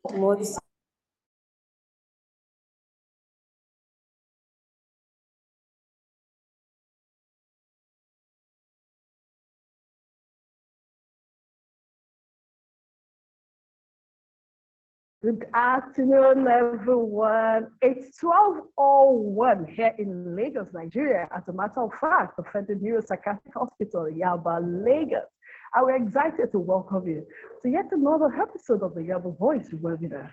What's Good afternoon, everyone. It's 12:01 here in Lagos, Nigeria. As a matter of fact, the Federal Neuropsychiatric Hospital, Yaba, Lagos. And we're excited to welcome you to yet another episode of the Yaba Voice webinar.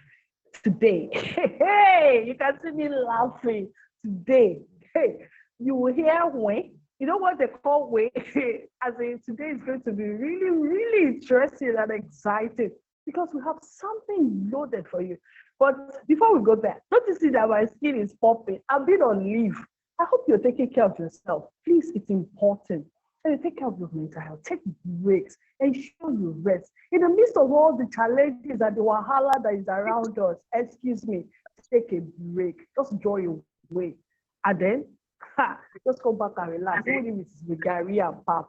Today, hey, you can see me laughing today. Hey, you will hear when. You know what they call way? As in, today is going to be really, really interesting and exciting because we have something loaded for you. But before we go there, don't you see that my skin is popping? I've been on leave. I hope you're taking care of yourself. Please, it's important. And you take care of your mental health. Take breaks. Ensure you rest. In the midst of all the challenges and the wahala that is around us, excuse me, take a break. Just enjoy away. And then, just come back and relax. Even if it's with Gary and Pap,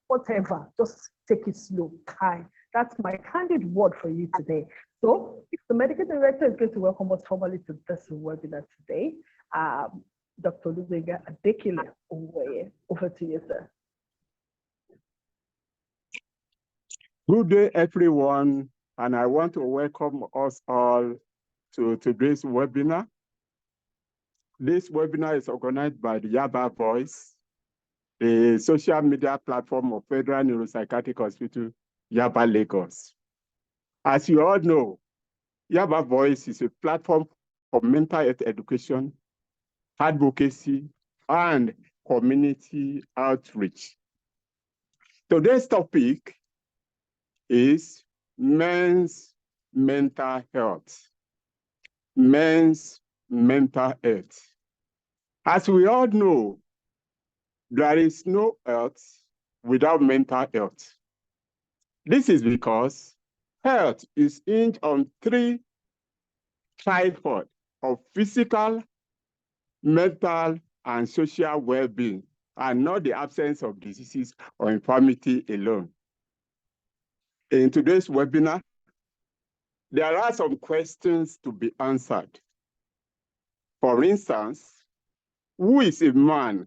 whatever. Just take it slow, kind. That's my candid word for you today. So, the medical director is going to welcome us formally to this webinar today. Dr. Lubega Adekile, over to you, sir. Good day, everyone, and I want to welcome us all to today's webinar. This webinar is organized by the Yaba Voice, the social media platform of Federal Neuropsychiatric Hospital, Yaba, Lagos. As you all know, Yaba Voice is a platform for mental health education, advocacy, and community outreach. Today's topic is men's mental health. Men's mental health. As we all know, there is no health without mental health. This is because health is hinged on three tripods of physical, mental, and social well-being, and not the absence of diseases or infirmity alone. In today's webinar, there are some questions to be answered. For instance, who is a man?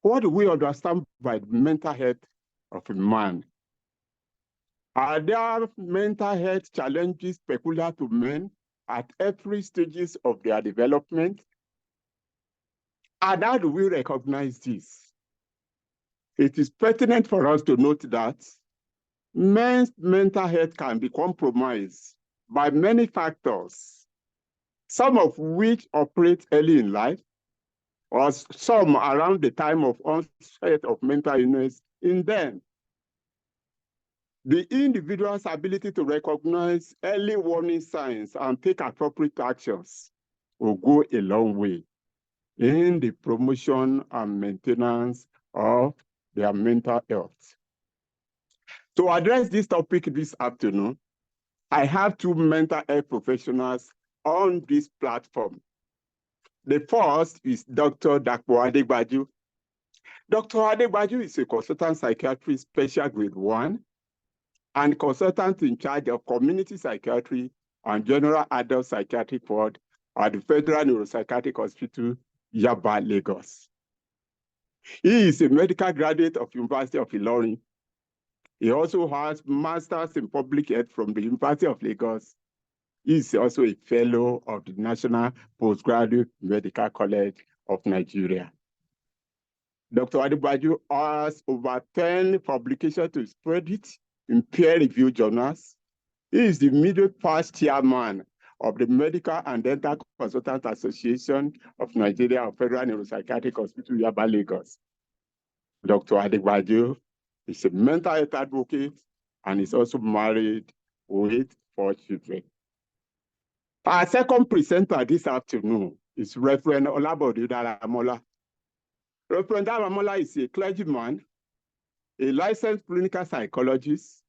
What do we understand by the mental health of a man? Are there mental health challenges peculiar to men at every stages of their development? And how do we recognize this? It is pertinent for us to note that men's mental health can be compromised by many factors, some of which operate early in life, or some around the time of onset of mental illness in them. The individual's ability to recognize early warning signs and take appropriate actions will go a long way in the promotion and maintenance of their mental health. To address this topic this afternoon, I have two mental health professionals on this platform. The first is Dr. Dapo Adegbaju. Dr. Adegbaju is a consultant psychiatrist special grade 1 and consultant in charge of community psychiatry and general adult psychiatric ward at the Federal Neuropsychiatric Hospital, Yaba, Lagos. He is a medical graduate of University of Ilorin. He also has masters in public health from the University of Lagos. He is also a fellow of the National Postgraduate Medical College of Nigeria. Dr. Adegbaju has over 10 publications to spread it in peer-reviewed journals. He is the middle past chairman of the Medical and Dental Consultants Association of Nigeria of Federal Neuropsychiatric Hospital, Yaba, Lagos. Dr. Adegbaju is a mental health advocate and is also married with 4 children. Our second presenter this afternoon is Reverend Olabode Daramola. Reverend Daramola is a clergyman, a licensed clinical psychologist,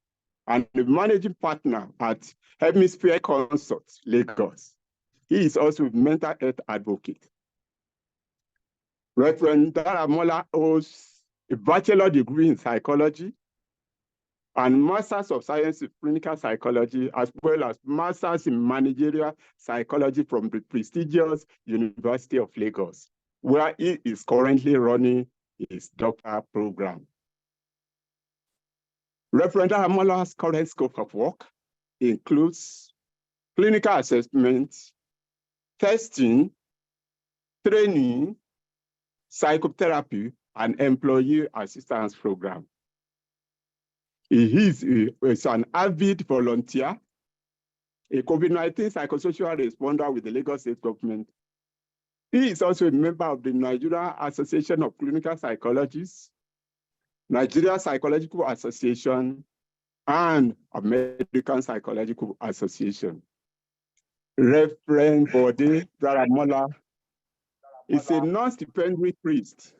and the managing partner at Hemisphere Consults, Lagos. He is also a mental health advocate. Reverend Daramola holds a bachelor degree in psychology and Masters of Science in Clinical Psychology, as well as Masters in Managerial Psychology from the prestigious University of Lagos, where he is currently running his doctoral program. Reverend Amola's current scope of work includes clinical assessment, testing, training, psychotherapy, and employee assistance program. He is an avid volunteer, a COVID-19 psychosocial responder with the Lagos State government. He is also a member of the Nigeria Association of Clinical Psychologists, Nigeria Psychological Association, and American Psychological Association. Reverend Bode Daramola is a non-stipendiary priest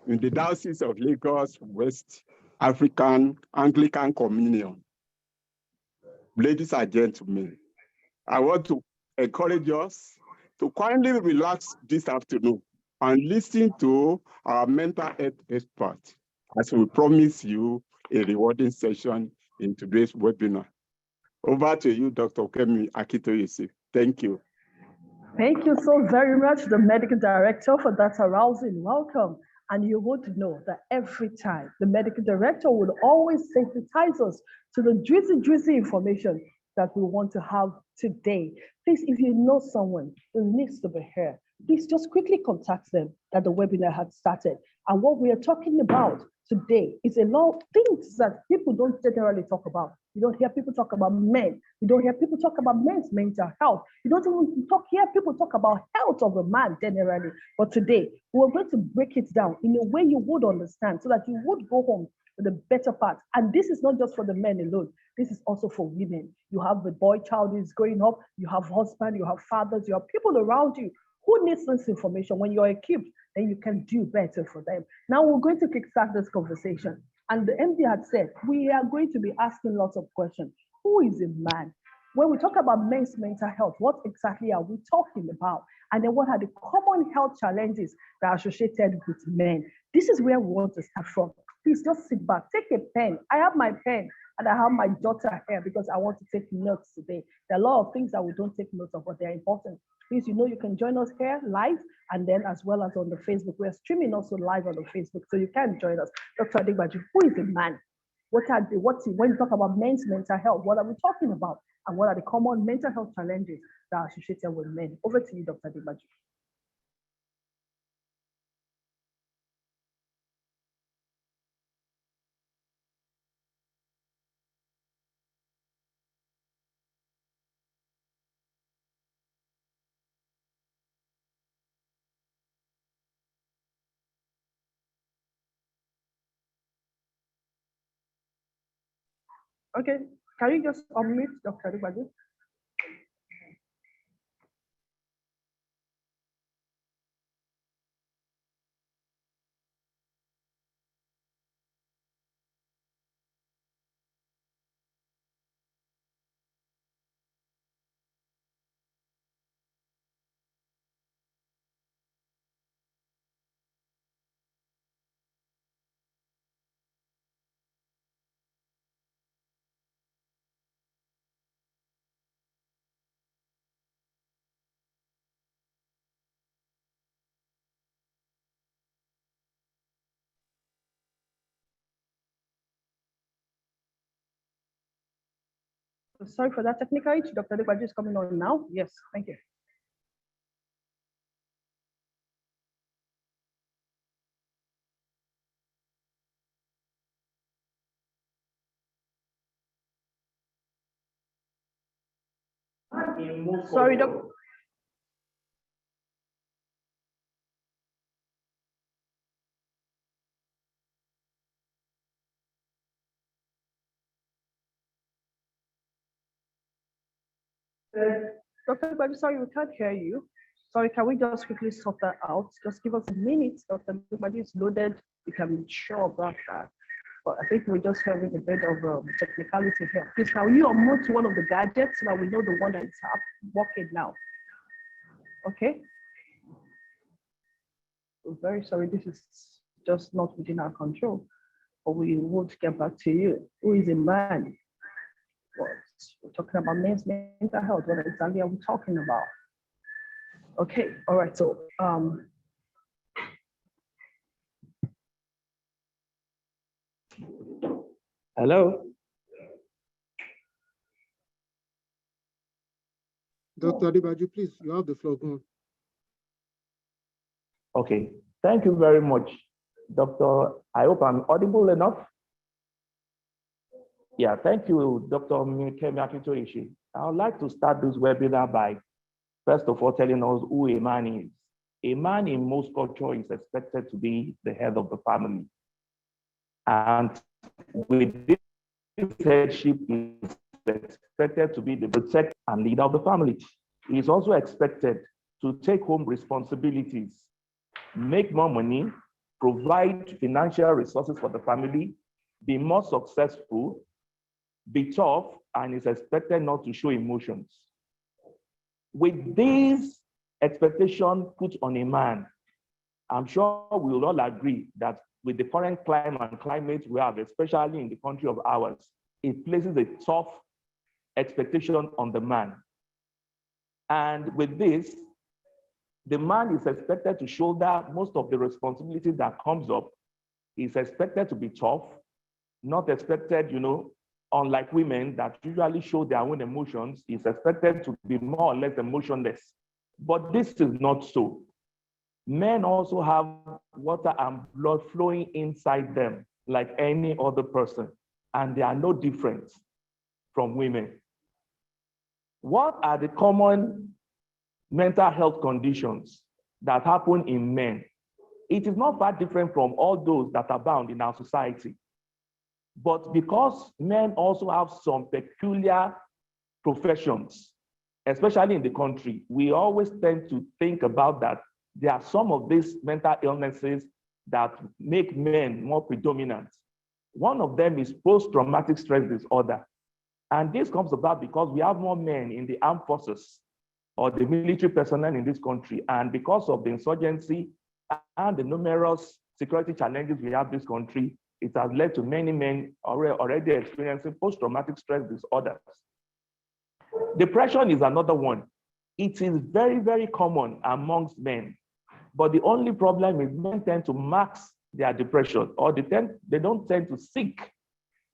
in the Diocese of Lagos West African Anglican Communion. Ladies and gentlemen, I want to encourage us to kindly relax this afternoon and listen to our mental health expert as we promise you a rewarding session in today's webinar. Over to you, Dr. Kemi Akitoyese. Thank you. Thank you so very much, the medical director, for that arousing welcome. And you would know that every time the medical director will always sensitize us to the juicy information that we want to have today. Please, if you know someone who needs to be here, please just quickly contact them that the webinar had started. And what we are talking about today is a lot of things that people don't generally talk about. You don't hear people talk about men. You don't hear people talk about men's mental health. You don't even hear people talk about health of a man generally. But today, we're going to break it down in a way you would understand so that you would go home with the better part. And this is not just for the men alone. This is also for women. You have the boy child who is growing up. You have husband, you have fathers, you have people around you who needs this information. When you're equipped, then you can do better for them. Now we're going to kickstart this conversation. And the MD had said, we are going to be asking lots of questions. Who is a man? When we talk about men's mental health, what exactly are we talking about? And then what are the common health challenges that are associated with men? This is where we want to start from. Please just sit back, take a pen. I have my pen and I have my daughter here because I want to take notes today. There are a lot of things that we don't take notes of, but they're important. Please, you know, you can join us here live and then as well as on the Facebook. We're streaming also live on the Facebook, so you can join us. Dr. Adegbaju, who is a man? When you talk about men's mental health, what are we talking about? And what are the common mental health challenges that are associated with men? Over to you, Dr. Adegbaju. Okay, can you just unmute Dr. Adegbaju? Sorry for that technical issue. Dr. Adegbaju is coming on now. Yes, thank you. Sorry, Doctor. Dr. Adegbaju, sorry, we can't hear you. Sorry, can we just quickly sort that out? Just give us a minute. Dr. Adegbaju is loaded. We can be sure about that. But I think we're just having a bit of technicality here. Please, can you unmute one of the gadgets so that we know the one that is working now? Okay. We're very sorry. This is just not within our control. or we won't get back to you. Who is a man? What? We're talking about men's mental health. What exactly are we talking about? Okay, all right. So Hello. Dr. Adibaju, please, you have the floor. Go on. Okay, thank you very much, Doctor. I hope I'm audible enough. Yeah, thank you, Dr. Kemi Akintoyeshi. I would like to start this webinar by, first of all, telling us who a man is. A man in most cultures is expected to be the head of the family. And with this headship, is expected to be the protector and leader of the family. He is also expected to take home responsibilities, make more money, provide financial resources for the family, be more successful, be tough, and is expected not to show emotions. With these expectations put on a man, I'm sure we will all agree that with the current climate we have, especially in the country of ours, it places a tough expectation on the man. And with this, the man is expected to shoulder most of the responsibility that comes up. He's expected to be tough, not expected, unlike women that usually show their own emotions, he's expected to be more or less emotionless. But this is not so. Men also have water and blood flowing inside them like any other person, and they are no different from women. What are the common mental health conditions that happen in men? It is not that different from all those that abound in our society. But because men also have some peculiar professions, especially in the country, we always tend to think about that there are some of these mental illnesses that make men more predominant. One of them is post-traumatic stress disorder. And this comes about because we have more men in the armed forces or the military personnel in this country. And because of the insurgency and the numerous security challenges we have in this country, it has led to many men already experiencing post-traumatic stress disorders. Depression is another one. It is very, very common amongst men. But the only problem is men tend to mask their depression, or they don't tend to seek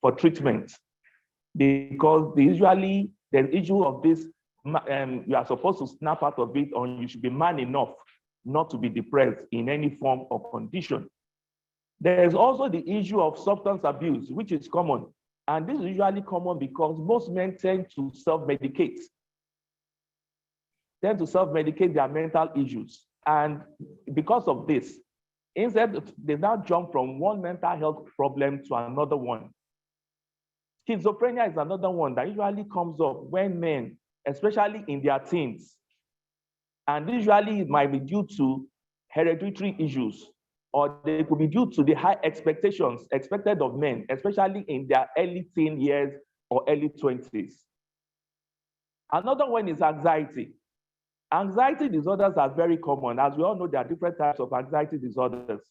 for treatment, because usually the issue of this, you are supposed to snap out of it, or you should be man enough not to be depressed in any form or condition. There is also the issue of substance abuse, which is common. And this is usually common because most men tend to self-medicate their mental issues. And because of this, instead, they now jump from one mental health problem to another one. Schizophrenia is another one that usually comes up when men, especially in their teens, and usually it might be due to hereditary issues, or they could be due to the high expectations expected of men, especially in their early teen years or early 20s. Another one is anxiety. Anxiety disorders are very common. As we all know, there are different types of anxiety disorders.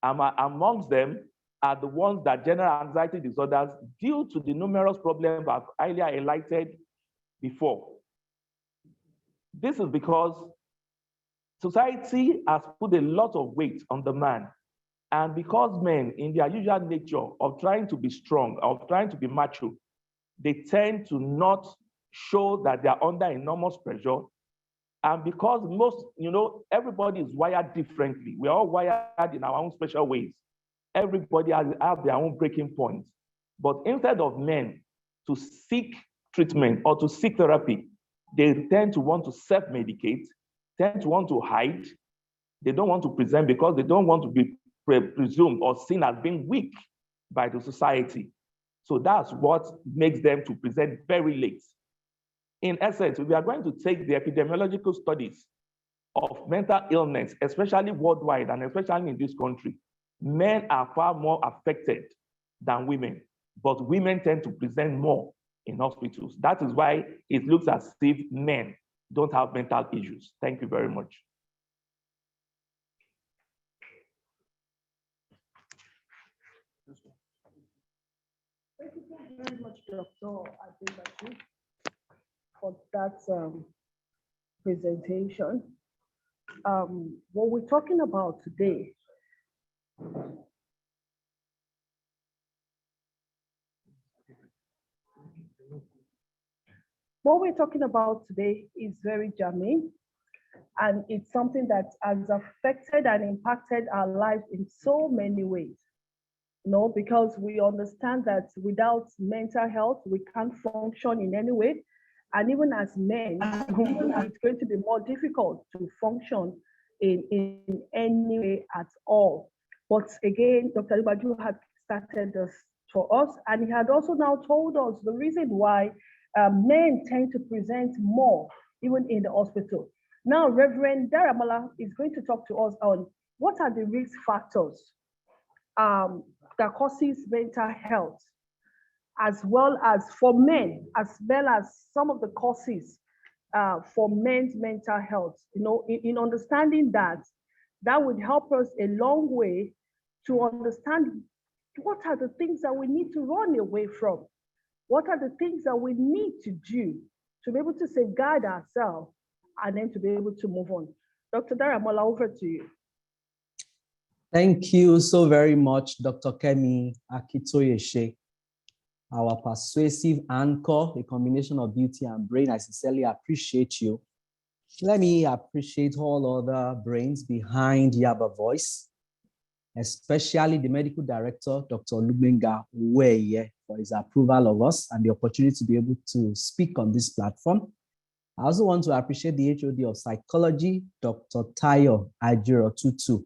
Amongst them are the ones that general anxiety disorders, due to the numerous problems I've earlier highlighted before. This is because society has put a lot of weight on the man. And because men, in their usual nature of trying to be strong, of trying to be macho, they tend to not show that they are under enormous pressure. And because everybody is wired differently. We're all wired in our own special ways. Everybody has their own breaking points. But instead of men to seek treatment or to seek therapy, they tend to want to self-medicate, tend to want to hide. They don't want to present because they don't want to be presumed or seen as being weak by the society. So that's what makes them to present very late. In essence, we are going to take the epidemiological studies of mental illness, especially worldwide and especially in this country. Men are far more affected than women, but women tend to present more in hospitals. That is why it looks as if men don't have mental issues. Thank you very much. Thank you so very much, Dr. Adebaji, for that presentation. What we're talking about today is very germane, and it's something that has affected and impacted our lives in so many ways. Because we understand that without mental health, we can't function in any way. And even as men, it's going to be more difficult to function in any way at all. But again, Dr. Ibaju had started this for us, and he had also now told us the reason why men tend to present more, even in the hospital. Now, Reverend Daramala is going to talk to us on what are the risk factors that causes mental health, as well as for men, as well as some of the causes for men's mental health. In understanding that would help us a long way to understand what are the things that we need to run away from. What are the things that we need to do to be able to safeguard ourselves and then to be able to move on. Dr. Daramola, over to you. Thank you so very much, Dr. Kemi Akitoyeshe, our persuasive anchor, a combination of beauty and brain. I sincerely appreciate you. Let me appreciate all other brains behind Yaba Voice, especially the medical director, Dr. Lubenga Uweye, for his approval of us and the opportunity to be able to speak on this platform. I also want to appreciate the HOD of psychology, Dr. Tayo Ajiro Tutu,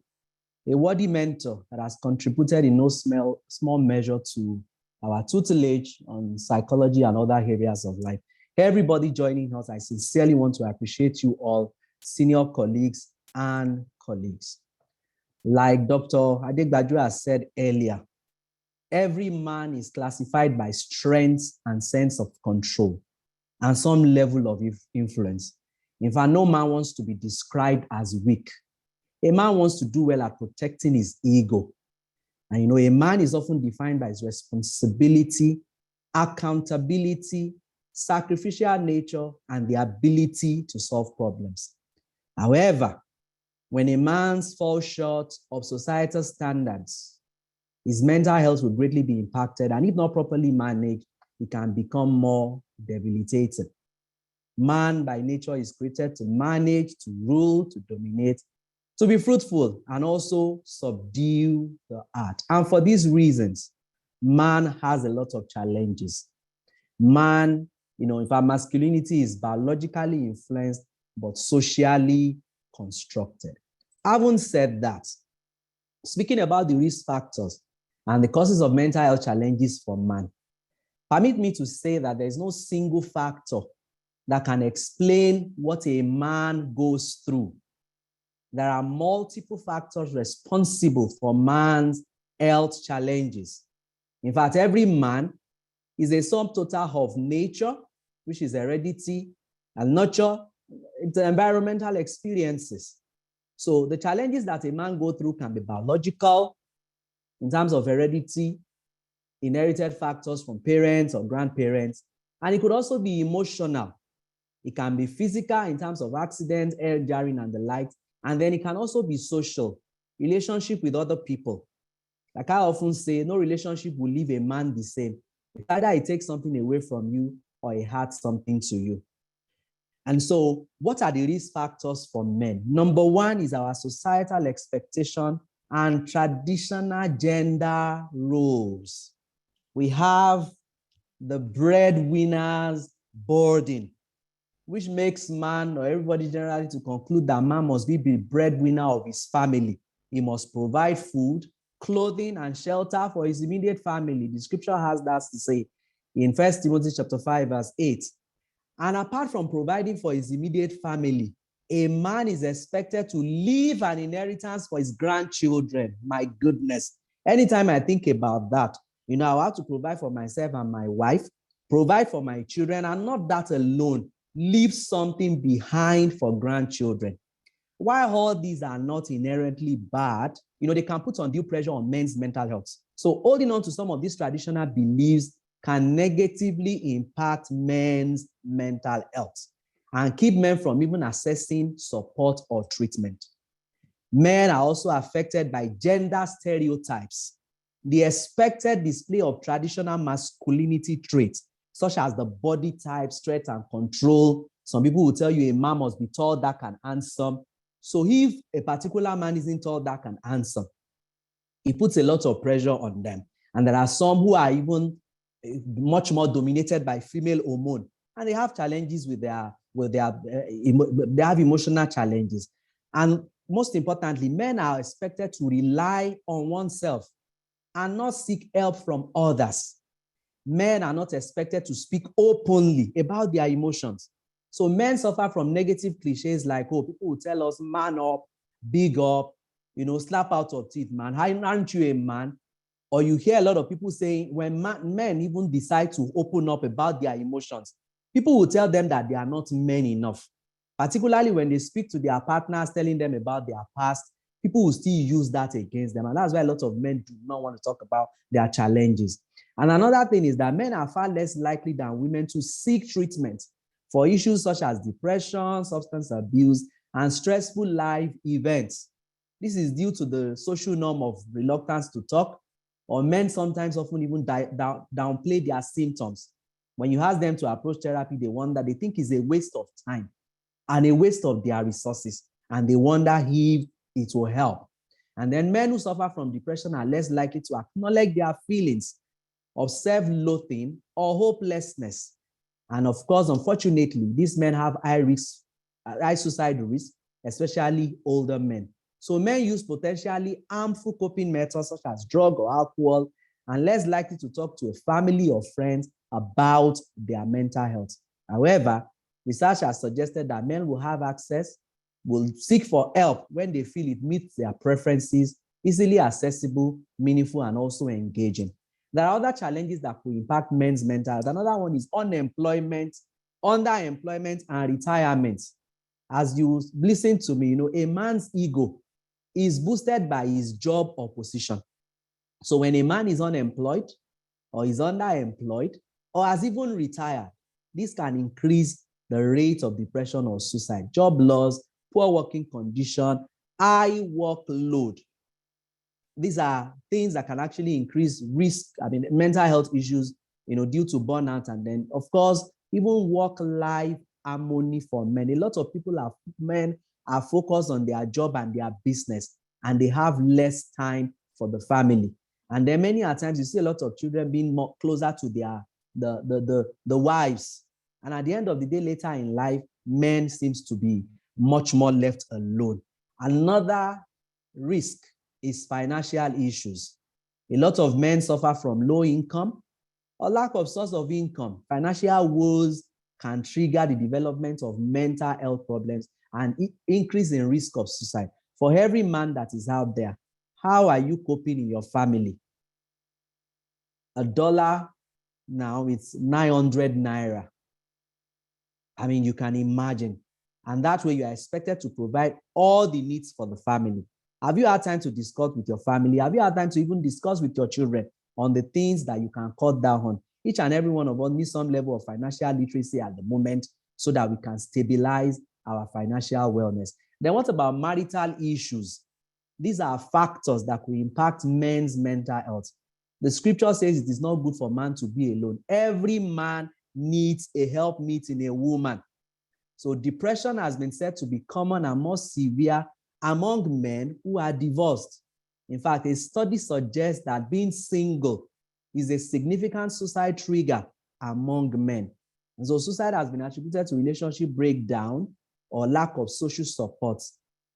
a worthy mentor that has contributed in no small measure to our tutelage on psychology and other areas of life. Everybody joining us, I sincerely want to appreciate you all, senior colleagues and colleagues. Like Dr. Adegbaju has said earlier, every man is classified by strength and sense of control and some level of influence. In fact, no man wants to be described as weak. A man wants to do well at protecting his ego. And a man is often defined by his responsibility, accountability, sacrificial nature, and the ability to solve problems. However, when a man falls short of societal standards, his mental health will greatly be impacted, and if not properly managed, it can become more debilitated. Man by nature is created to manage, to rule, to dominate, to be fruitful, and also subdue the earth. And for these reasons, man has a lot of challenges. Man, in fact, masculinity is biologically influenced, but socially constructed. Having said that, speaking about the risk factors and the causes of mental health challenges for man, permit me to say that there is no single factor that can explain what a man goes through. There are multiple factors responsible for man's health challenges. In fact, every man is a sum total of nature, which is heredity, and nurture, it's environmental experiences. So the challenges that a man goes through can be biological, in terms of heredity, inherited factors from parents or grandparents, and it could also be emotional. It can be physical in terms of accidents, air jarring, and the like. And then it can also be social, relationship with other people. Like I often say, no relationship will leave a man the same. Either it takes something away from you or it adds something to you. And so what are the risk factors for men? Number one is our societal expectation and traditional gender roles. We have the breadwinner's burden, which makes man or everybody generally to conclude that man must be the breadwinner of his family. He must provide food, clothing, and shelter for his immediate family. The scripture has that to say in 1 Timothy chapter 5, verse 8. And apart from providing for his immediate family, a man is expected to leave an inheritance for his grandchildren. My goodness. Anytime I think about that, I have to provide for myself and my wife, provide for my children, and not that alone, leave something behind for grandchildren. While all these are not inherently bad, they can put undue pressure on men's mental health. So holding on to some of these traditional beliefs can negatively impact men's mental health and keep men from even accessing support or treatment. Men are also affected by gender stereotypes. The expected display of traditional masculinity traits, such as the body type, strength, and control. Some people will tell you a man must be tall, dark, and handsome. So if a particular man isn't tall, dark, and handsome, it puts a lot of pressure on them. And there are some who are even much more dominated by female hormone, and they have challenges with they have emotional challenges. And most importantly, men are expected to rely on oneself and not seek help from others. Men are not expected to speak openly about their emotions. So men suffer from negative cliches like, oh, people will tell us, man up, big up, slap out of teeth, man. Aren't you a man? Or you hear a lot of people saying when men even decide to open up about their emotions, people will tell them that they are not men enough. Particularly when they speak to their partners, telling them about their past, people will still use that against them. And that's why a lot of men do not want to talk about their challenges. And another thing is that men are far less likely than women to seek treatment for issues such as depression, substance abuse, and stressful life events. This is due to the social norm of reluctance to talk, or men sometimes often even downplay their symptoms. When you ask them to approach therapy, they wonder, they think it's a waste of time and a waste of their resources, and they wonder if it will help. And then men who suffer from depression are less likely to acknowledge their feelings of self-loathing or hopelessness. And of course, unfortunately, these men have high suicide risk, especially older men. So men use potentially harmful coping methods such as drug or alcohol, and less likely to talk to a family or friends about their mental health. However, research has suggested that men will seek for help when they feel it meets their preferences, easily accessible, meaningful, and also engaging. There are other challenges that could impact men's mental health. Another one is unemployment, underemployment, and retirement. As you listen to me, a man's ego is boosted by his job or position. So when a man is unemployed or is underemployed or has even retired, this can increase the rate of depression or suicide, job loss, poor working condition, high workload. These are things that can actually increase risk, mental health issues, due to burnout. And then, of course, even work-life harmony for men. A lot of men are focused on their job and their business, and they have less time for the family. And then many times you see a lot of children being more closer to the wives. And at the end of the day, later in life, men seems to be much more left alone. Another risk is financial issues. A lot of men suffer from low income or lack of source of income. Financial woes can trigger the development of mental health problems and increase in risk of suicide. For every man that is out there, how are you coping in your family? $1 now, it's 900 naira. You can imagine. And that way you are expected to provide all the needs for the family. Have you had time to discuss with your family? Have you had time to even discuss with your children on the things that you can cut down on? Each and every one of us needs some level of financial literacy at the moment so that we can stabilize our financial wellness. Then what about marital issues? These are factors that will impact men's mental health. The scripture says it is not good for man to be alone. Every man needs a helpmeet in a woman. So depression has been said to be common and more severe among men who are divorced. In fact, a study suggests that being single is a significant suicide trigger among men. And so suicide has been attributed to relationship breakdown or lack of social support.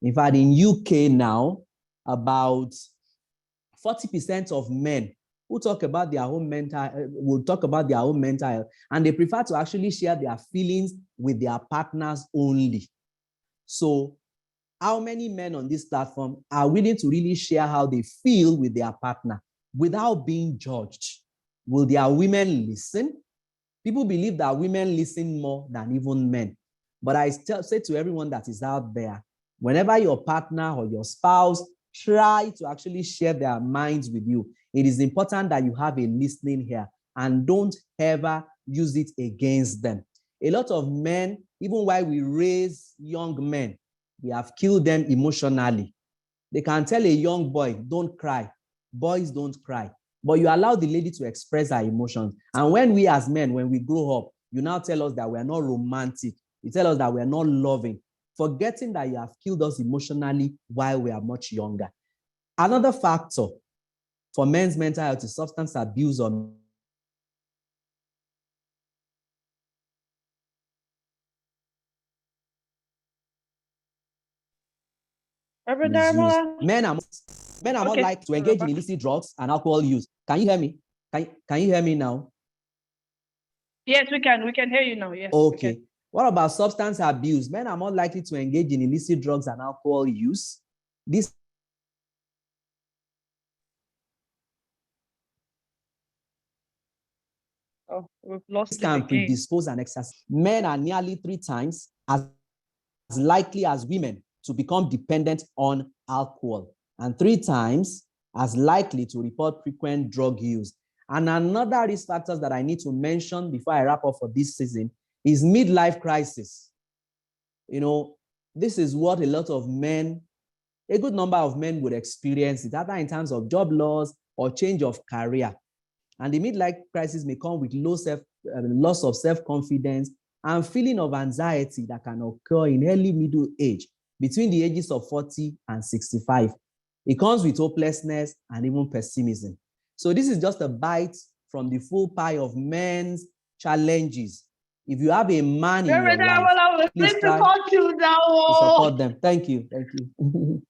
In fact, in UK now, about 40% of men who talk about their own will talk about their own mental health, and they prefer to actually share their feelings with their partners only. So how many men on this platform are willing to really share how they feel with their partner without being judged? Will their women listen? People believe that women listen more than even men. But I say to everyone that is out there, whenever your partner or your spouse try to actually share their minds with you. It is important that you have a listening ear and don't ever use it against them. A lot of men, even while we raise young men, we have killed them emotionally. They can tell a young boy, don't cry. Boys don't cry. But you allow the lady to express her emotions. And when we as men, when we grow up, you now tell us that we are not romantic. You tell us that we are not loving, forgetting that you have killed us emotionally while we are much younger. Another factor for men's mental health is substance abuse or misuse. Men are more likely to engage in illicit drugs and alcohol use. Can you hear me? Can you hear me now? Yes, we can. We can hear you now. Yes. Okay. What about substance abuse? Men are more likely to engage in illicit drugs and alcohol use. This we've lost can predispose and exercise. Men are nearly 3 times as likely as women to become dependent on alcohol, and 3 times as likely to report frequent drug use. And another risk factors that I need to mention before I wrap up for this season is midlife crisis. You know, this is what a lot of men, a good number of men would experience it, either in terms of job loss or change of career. And the midlife crisis may come with loss of self-confidence and feeling of anxiety that can occur in early middle age between the ages of 40 and 65. It comes with hopelessness and even pessimism. So this is just a bite from the full pie of men's challenges. If you have a man in your life, please try to support them. Thank you. Thank you.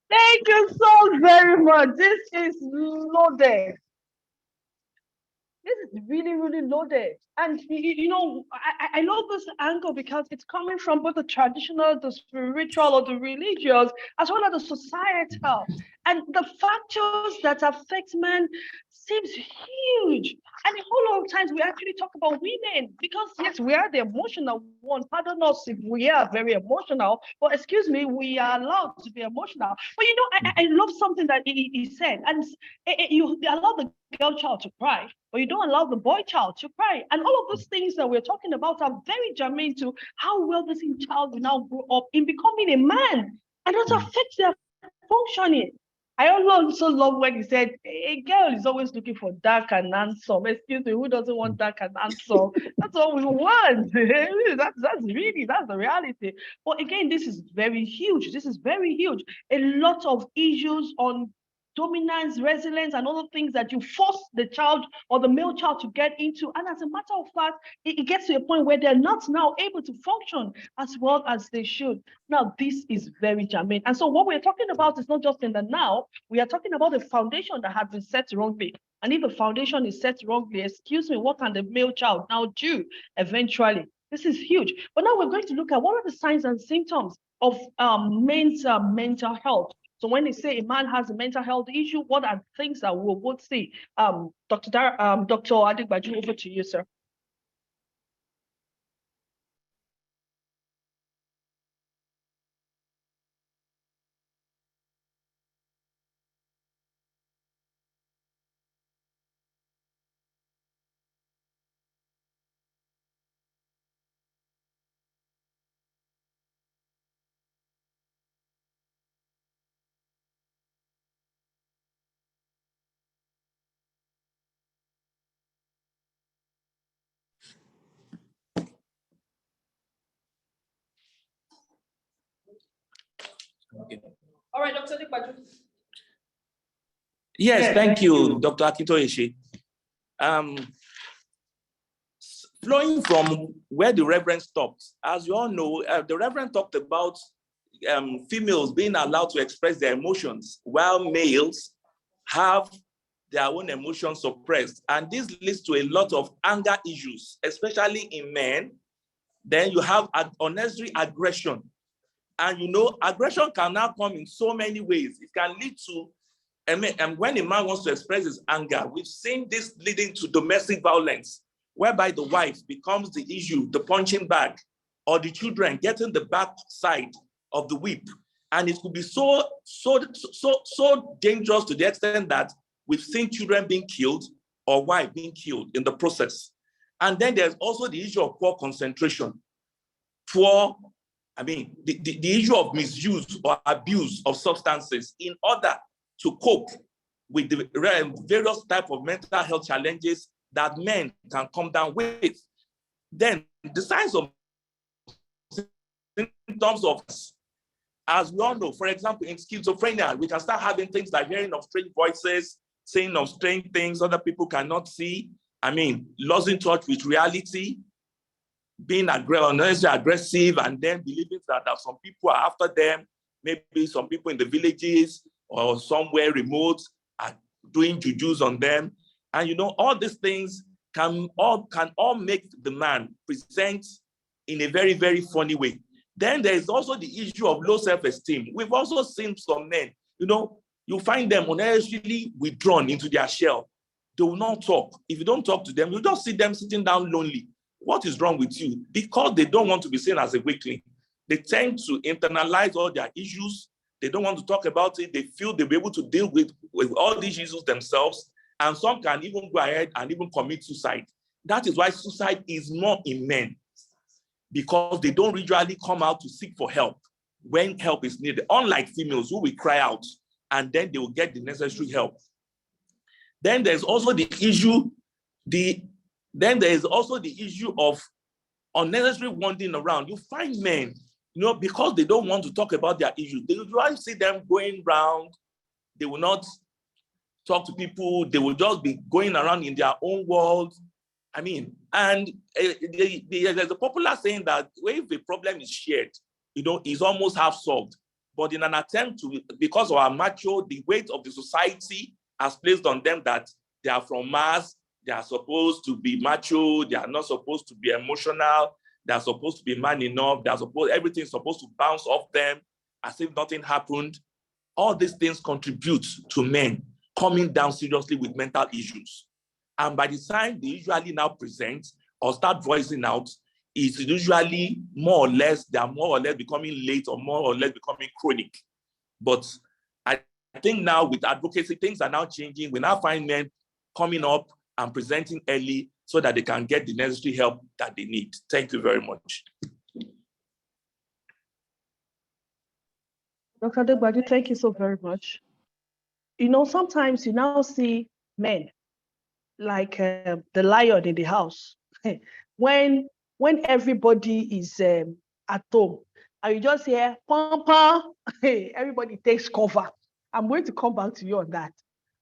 Thank you so very much. This is loaded. This is really, really loaded. And, you know, I love this angle because it's coming from both the traditional, the spiritual, or the religious, as well as the societal. And the factors that affect men seems huge. And a whole lot of times we actually talk about women because, yes, we are the emotional one. Pardon us if we are very emotional, but excuse me, we are allowed to be emotional. But, you know, I love something that he said. And you allow the girl child to cry, but you don't allow the boy child to cry. And all of those things that we're talking about are very germane to how well this child will now grow up in becoming a man. And that affects their functioning. I also love when he said, a girl is always looking for dark and handsome. Excuse me, who doesn't want dark and handsome? That's what we want. that's the reality. But again, this is very huge. This is very huge. A lot of issues on dominance, resilience, and other things that you force the child or the male child to get into. And as a matter of fact, it gets to a point where they're not now able to function as well as they should. Now, this is very germane. And so what we're talking about is not just in the now, we are talking about the foundation that has been set wrongly. And if the foundation is set wrongly, excuse me, what can the male child now do eventually? This is huge. But now we're going to look at what are the signs and symptoms of men's mental health. So when they say a man has a mental health issue, what are things that we would see? Dr. Adigbaju, over to you, sir. Okay. All right, Dr. Adigbaju. Yes, thank you, Dr. Akintoye. Flowing from where the Reverend stopped, as you all know, the Reverend talked about females being allowed to express their emotions while males have their own emotions suppressed. And this leads to a lot of anger issues, especially in men. Then you have unnecessary aggression. And you know, aggression can now come in so many ways. It can lead to, and when a man wants to express his anger, we've seen this leading to domestic violence, whereby the wife becomes the issue, the punching bag, or the children getting the back side of the whip. And it could be so dangerous to the extent that we've seen children being killed or wives being killed in the process. And then there's also the issue of poor concentration. The issue of misuse or abuse of substances in order to cope with the various types of mental health challenges that men can come down with. Then the signs of symptoms of, as we all know, for example, in schizophrenia, we can start having things like hearing of strange voices, saying of strange things other people cannot see. Losing touch with reality, being unnecessarily aggressive, and then believing that some people are after them. Maybe some people in the villages or somewhere remote are doing jujus on them. And all these things can all make the man present in a very, very funny way. Then there is also the issue of low self-esteem. We've also seen some men, you find them unnecessarily withdrawn into their shell. They will not talk. If you don't talk to them, you just see them sitting down lonely. What is wrong with you? Because they don't want to be seen as a weakling. They tend to internalize all their issues. They don't want to talk about it. They feel they'll be able to deal with all these issues themselves. And some can even go ahead and even commit suicide. That is why suicide is more in men, because they don't usually come out to seek for help when help is needed, unlike females who will cry out and then they will get the necessary help. Then there's also the issue, of unnecessary wandering around. You find men, because they don't want to talk about their issues, they usually see them going around. They will not talk to people. They will just be going around in their own world. There's a popular saying that if a problem is shared, it's almost half solved. But in an attempt to, because of our macho, the weight of the society has placed on them that they are from Mars, they are supposed to be macho, they are not supposed to be emotional, they are supposed to be man enough, everything's supposed to bounce off them as if nothing happened. All these things contribute to men coming down seriously with mental issues. And by the time they usually now present or start voicing out, it's usually they are more or less becoming late or more or less becoming chronic. But I think now with advocacy, things are now changing. We now find men coming up and presenting early so that they can get the necessary help that they need. Thank you very much. Dr. Adegbaju, thank you so very much. Sometimes you now see men like the lion in the house. when everybody is at home, and you just hear pampa, everybody takes cover. I'm going to come back to you on that.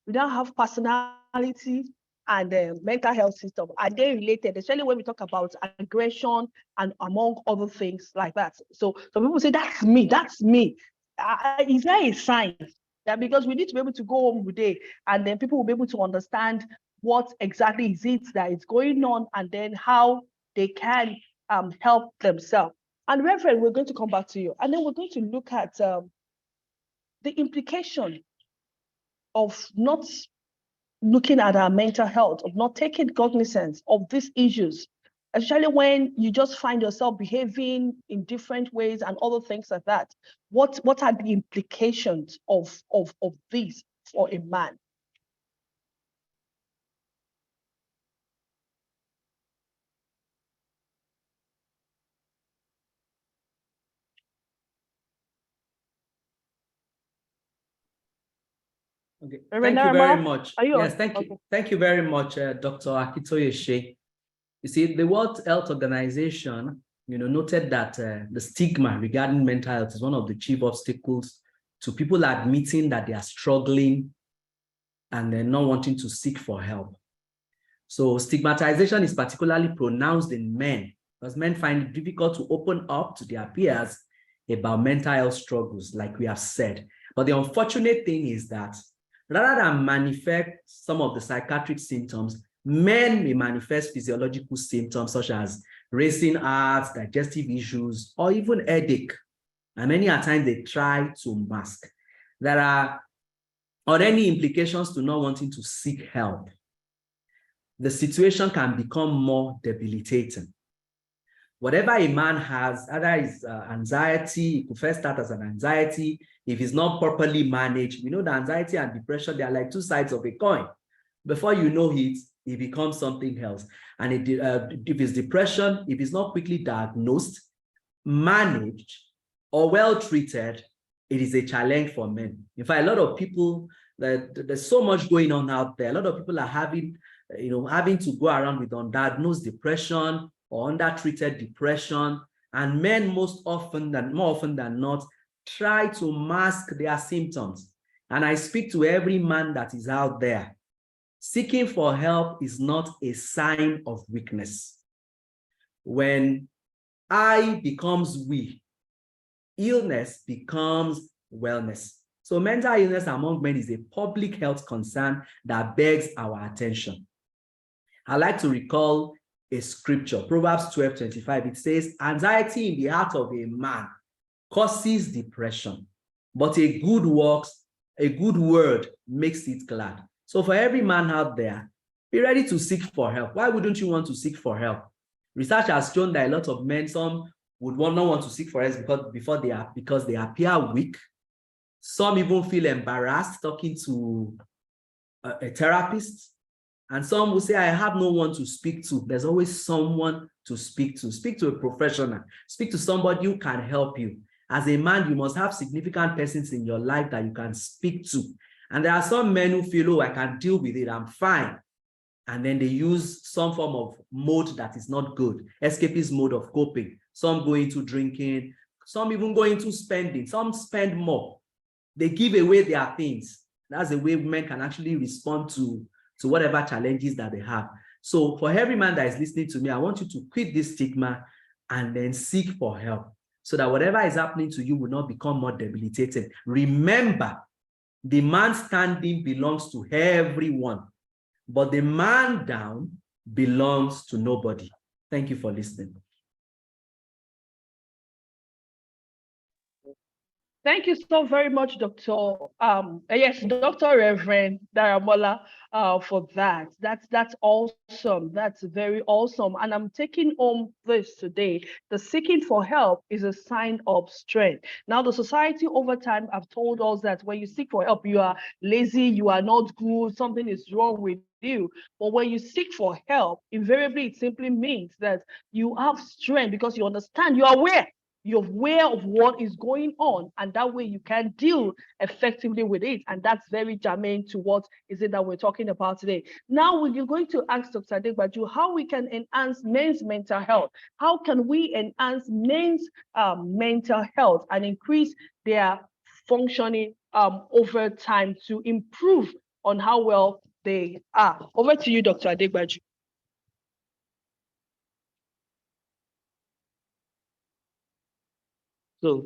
We now have personality and mental health system. Are they related? Especially when we talk about aggression and among other things like that. So some people say, that's me. Is there a sign that, because we need to be able to go home today and then people will be able to understand what exactly is it that is going on and then how they can help themselves. And Reverend, we're going to come back to you. And then we're going to look at the implication of not looking at our mental health, of not taking cognizance of these issues, especially when you just find yourself behaving in different ways and other things like that. What are the implications of this for a man? Okay, thank you very much. Yes, thank you. Okay. Thank you very much, Dr. Akitoye. You see, the World Health Organization, noted that the stigma regarding mental health is one of the chief obstacles to people admitting that they are struggling and they're not wanting to seek for help. So stigmatization is particularly pronounced in men because men find it difficult to open up to their peers about mental health struggles, like we have said. But the unfortunate thing is that rather than manifest some of the psychiatric symptoms, men may manifest physiological symptoms such as racing hearts, digestive issues, or even headache. And many a times they try to mask. There are any implications to not wanting to seek help. The situation can become more debilitating. Whatever a man has, either is anxiety, it could first start as an anxiety. If it's not properly managed, we know that anxiety and depression, they are like two sides of a coin. Before you know it, it becomes something else. And if it's depression, if it's not quickly diagnosed, managed, or well treated, it is a challenge for men. In fact, a lot of people, there's so much going on out there. A lot of people are having to go around with undiagnosed depression or undertreated depression. And men more often than not, try to mask their symptoms. And I speak to every man that is out there. Seeking for help is not a sign of weakness. When I becomes we, illness becomes wellness. So mental illness among men is a public health concern that begs our attention. I like to recall a scripture, Proverbs 12:25. It says, anxiety in the heart of a man causes depression, but a good word makes it glad. So for every man out there, be ready to seek for help. Why wouldn't you want to seek for help? Research has shown that a lot of men, some would not want to seek for help because they appear weak. Some even feel embarrassed talking to a therapist. And some will say, I have no one to speak to. There's always someone to speak to. Speak to a professional. Speak to somebody who can help you. As a man, you must have significant persons in your life that you can speak to. And there are some men who feel, oh, I can deal with it, I'm fine. And then they use some form of mode that is not good, escapist mode of coping. Some go into drinking, some even go into spending, some spend more. They give away their things. That's the way men can actually respond to whatever challenges that they have. So for every man that is listening to me, I want you to quit this stigma and then seek for help so that whatever is happening to you will not become more debilitating. Remember, the man standing belongs to everyone, but the man down belongs to nobody. Thank you for listening. Thank you so very much, Dr. Dr. Reverend Daramola, for that. That's awesome. That's very awesome. And I'm taking home this today. The seeking for help is a sign of strength. Now, the society over time have told us that when you seek for help, you are lazy, you are not good, something is wrong with you. But when you seek for help, invariably, it simply means that you have strength because you understand, you are aware. You're aware of what is going on, and that way you can deal effectively with it. And that's very germane to what is it that we're talking about today. Now, we're going to ask Dr. Adegbaju how we can enhance men's mental health. How can we enhance men's mental health and increase their functioning over time to improve on how well they are? Over to you, Dr. Adegbaju. So,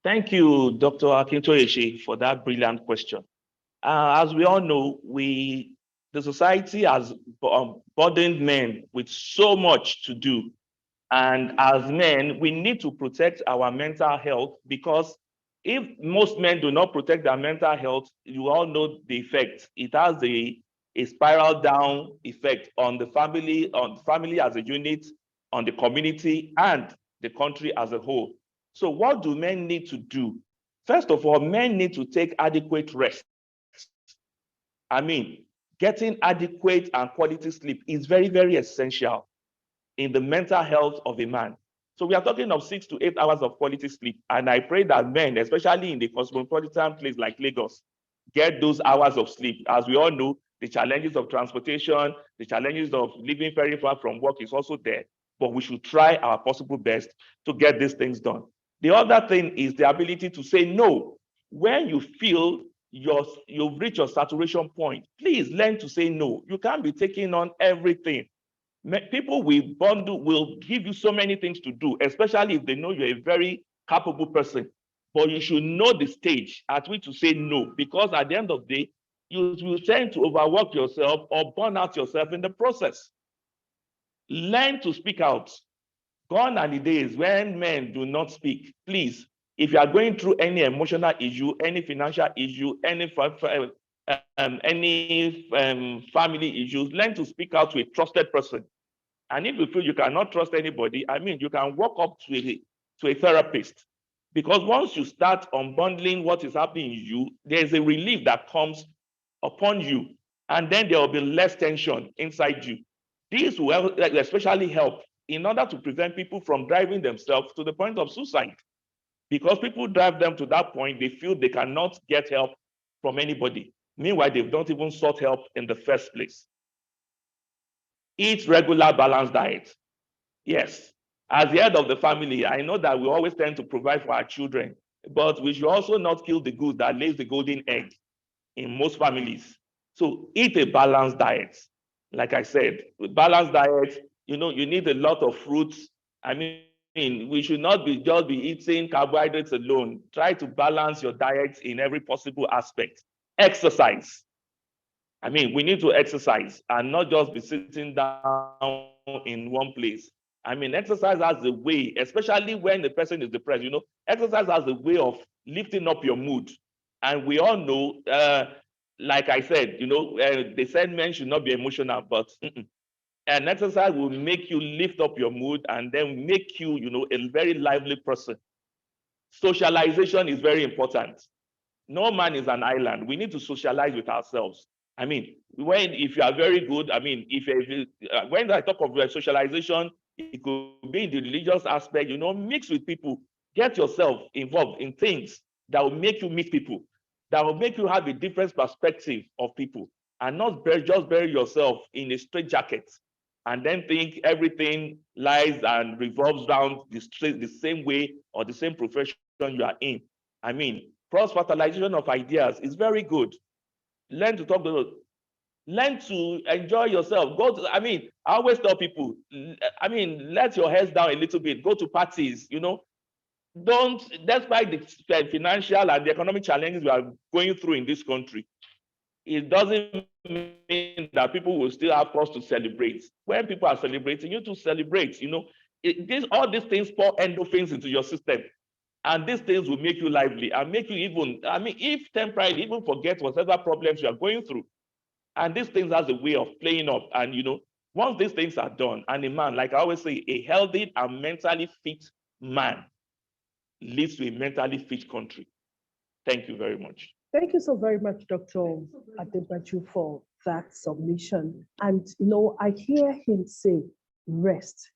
thank you, Dr. Akintoye, for that brilliant question. As we all know, the society has burdened men with so much to do. And as men, we need to protect our mental health, because if most men do not protect their mental health, you all know the effect. It has a spiral down effect on the family as a unit, on the community, and the country as a whole. So what do men need to do? First of all, men need to take adequate rest. I mean, getting adequate and quality sleep is very, very essential in the mental health of a man. So we are talking of 6 to 8 hours of quality sleep. And I pray that men, especially in the cosmopolitan place like Lagos, get those hours of sleep. As we all know, the challenges of transportation, the challenges of living very far from work is also there. But we should try our possible best to get these things done. The other thing is the ability to say no. When you feel you've reached your saturation point, please learn to say no. You can't be taking on everything. People will give you so many things to do, especially if they know you're a very capable person. But you should know the stage at which to say no, because at the end of the day, you will tend to overwork yourself or burn out yourself in the process. Learn to speak out. Gone are the days when men do not speak. Please, if you are going through any emotional issue, any financial issue, any family issues, learn to speak out to a trusted person. And if you feel you cannot trust anybody, I mean, you can walk up to a therapist. Because once you start unbundling what is happening in you, there's a relief that comes upon you. And then there will be less tension inside you. This will especially help in order to prevent people from driving themselves to the point of suicide. Because people drive them to that point, they feel they cannot get help from anybody. Meanwhile, they don't even sought help in the first place. Eat regular balanced diet. Yes, as the head of the family, I know that we always tend to provide for our children, but we should also not kill the goose that lays the golden egg in most families. So eat a balanced diet. Like I said, with balanced diet, you need a lot of fruits. I mean, we should not just be eating carbohydrates alone. Try to balance your diet in every possible aspect. Exercise. I mean, we need to exercise and not just be sitting down in one place. I mean, exercise has a way, especially when the person is depressed, exercise has a way of lifting up your mood. And we all know, like I said, they said men should not be emotional, but an exercise will make you lift up your mood and then make you, a very lively person. Socialization is very important. No man is an island. We need to socialize with ourselves. I mean, if you are very good, I mean, when I talk of socialization, it could be in the religious aspect, mix with people, get yourself involved in things that will make you meet people, that will make you have a different perspective of people, and not just bury yourself in a straitjacket and then think everything lies and revolves around the same way or the same profession you are in. I mean, cross-fertilization of ideas is very good. Learn to talk to learn to enjoy yourself. I always tell people, let your heads down a little bit, go to parties, despite the financial and the economic challenges we are going through in this country, it doesn't mean that people will still have cause to celebrate. When people are celebrating, you to celebrate, all these things pour endorphins into your system. And these things will make you lively and make you even, if temporarily, even forget whatever problems you are going through. And these things has a way of playing up. And, once these things are done, and a man, like I always say, a healthy and mentally fit man leads to a mentally fit country. Thank you very much. Thank you so very much, Dr. Adegbaju, for that submission. And, I hear him say, rest.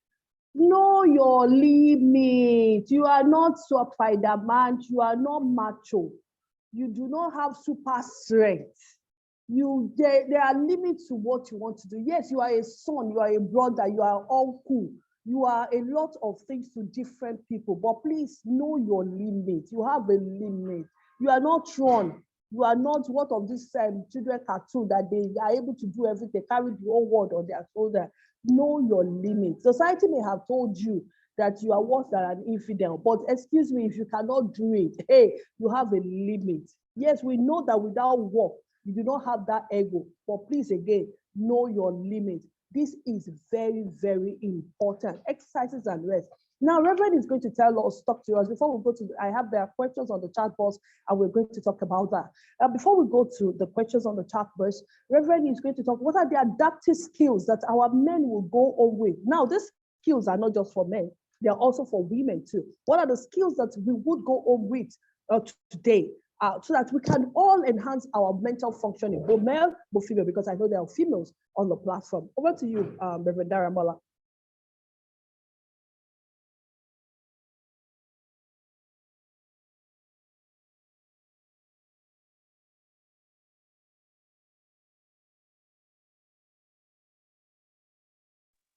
Know your limit. You are not Spider-Man. You are not macho. You do not have super strength. There are limits to what you want to do. Yes, you are a son, you are a brother, you are uncle. You are a lot of things to different people, but please know your limit. You have a limit. You are not Tron. You are not what of this children cartoon that they are able to do everything, carry the whole world on their shoulder. Know your limit. Society may have told you that you are worse than an infidel, but excuse me, if you cannot do it, hey, you have a limit. Yes, we know that without work, you do not have that ego, but please again, know your limit. This is very, very important. Exercises and rest. Now, Reverend is going to talk to us. Before we go to, there are questions on the chat box, and we're going to talk about that. Before we go to the questions on the chat box, Reverend is going to talk, what are the adaptive skills that our men will go on with? Now, these skills are not just for men, they are also for women too. What are the skills that we would go on with today? So that we can all enhance our mental functioning, both male, both female, because I know there are females on the platform. Over to you, Reverend Daramola.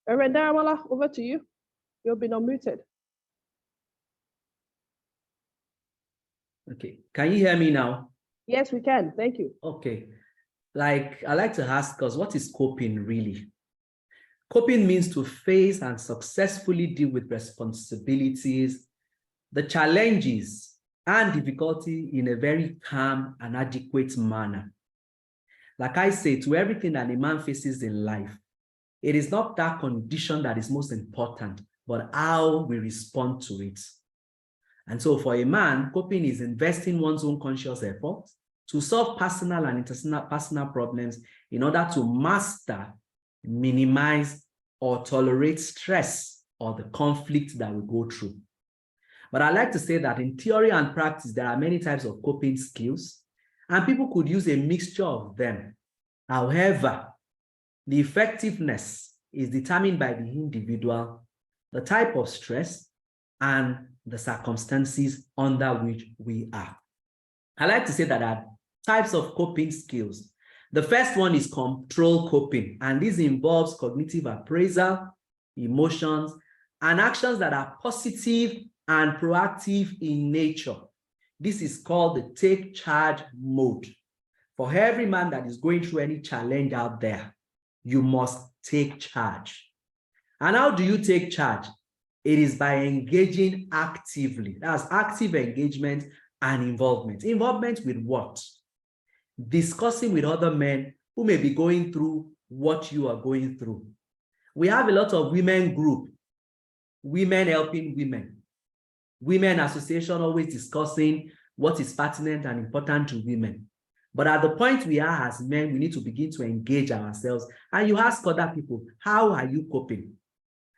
Reverend Daramola, over to you. You've been unmuted. Okay, can you hear me now? Yes, we can. Thank you. Okay, I like to ask us, what is coping really? Coping means to face and successfully deal with responsibilities, the challenges and difficulty in a very calm and adequate manner. Like I say, to everything that a man faces in life, it is not that condition that is most important, but how we respond to it. And so for a man, coping is investing one's own conscious effort to solve personal and interpersonal problems in order to master, minimize, or tolerate stress or the conflict that we go through. But I like to say that in theory and practice, there are many types of coping skills, and people could use a mixture of them. However, the effectiveness is determined by the individual, the type of stress, and the circumstances under which we are. I like to say that there are types of coping skills. The first one is control coping, and this involves cognitive appraisal, emotions, and actions that are positive and proactive in nature. This is called the take charge mode. For every man that is going through any challenge out there, you must take charge. And how do you take charge? It is by engaging actively. That's active engagement and involvement. Involvement with what? Discussing with other men who may be going through what you are going through. We have a lot of women group, women helping women, women association always discussing what is pertinent and important to women. But at the point we are as men, we need to begin to engage ourselves. And you ask other people, how are you coping?